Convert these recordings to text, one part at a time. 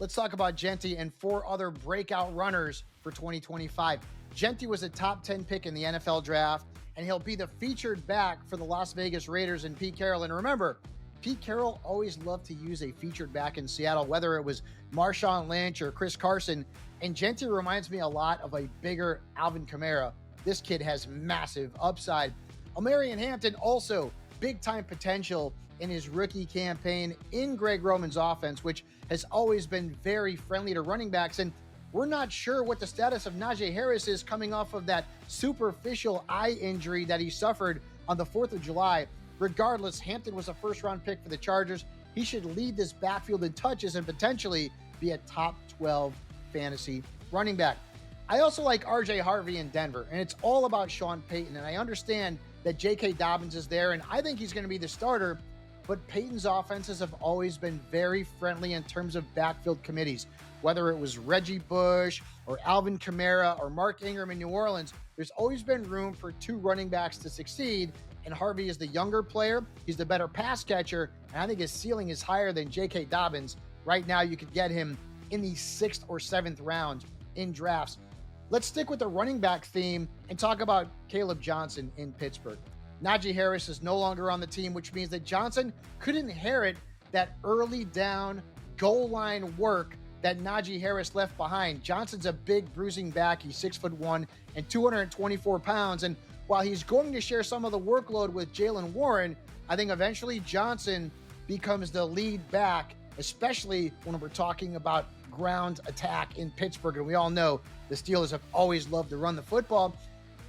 let's talk about Jeanty and 4 other breakout runners for 2025. Jeanty was a top 10 pick in the NFL draft, and he'll be the featured back for the Las Vegas Raiders and Pete Carroll. And remember, Pete Carroll always loved to use a featured back in Seattle, whether it was Marshawn Lynch or Chris Carson. And Jeanty reminds me a lot of a bigger Alvin Kamara. This kid has massive upside. Omarion Hampton also big-time potential in his rookie campaign in Greg Roman's offense, which has always been very friendly to running backs. And we're not sure what the status of Najee Harris is coming off of that superficial eye injury that he suffered on the 4th of July. Regardless, Hampton was a first-round pick for the Chargers. He should lead this backfield in touches and potentially be a top 12 fantasy running back. I also like RJ Harvey in Denver, and it's all about Sean Payton. And I understand that J.K. Dobbins is there, and I think he's going to be the starter. But Payton's offenses have always been very friendly in terms of backfield committees. Whether it was Reggie Bush or Alvin Kamara or Mark Ingram in New Orleans, there's always been room for 2 running backs to succeed. And Harvey is the younger player. He's the better pass catcher. And I think his ceiling is higher than J.K. Dobbins. Right now, you could get him in the 6th or 7th round in drafts. Let's stick with the running back theme and talk about Caleb Johnson in Pittsburgh. Najee Harris is no longer on the team, which means that Johnson could inherit that early down goal line work that Najee Harris left behind. Johnson's a big bruising back. He's 6'1" and 224 pounds. And while he's going to share some of the workload with Jaylen Warren, I think eventually Johnson becomes the lead back, especially when we're talking about ground attack in Pittsburgh. And we all know the Steelers have always loved to run the football.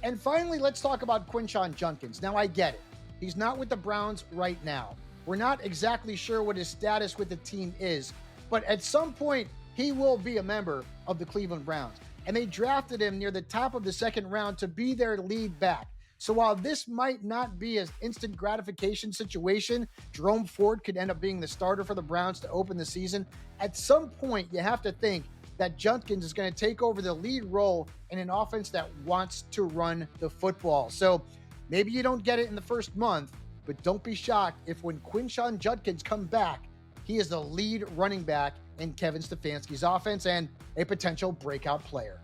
And finally, let's talk about Quinshon Judkins. Now, I get it. He's not with the Browns right now. We're not exactly sure what his status with the team is, but at some point, he will be a member of the Cleveland Browns. And they drafted him near the top of the 2nd round to be their lead back. So while this might not be an instant gratification situation, Jerome Ford could end up being the starter for the Browns to open the season. At some point, you have to think that Judkins is going to take over the lead role in an offense that wants to run the football. So maybe you don't get it in the first month, but don't be shocked if when Quinshon Judkins comes back, he is the lead running back in Kevin Stefanski's offense and a potential breakout player.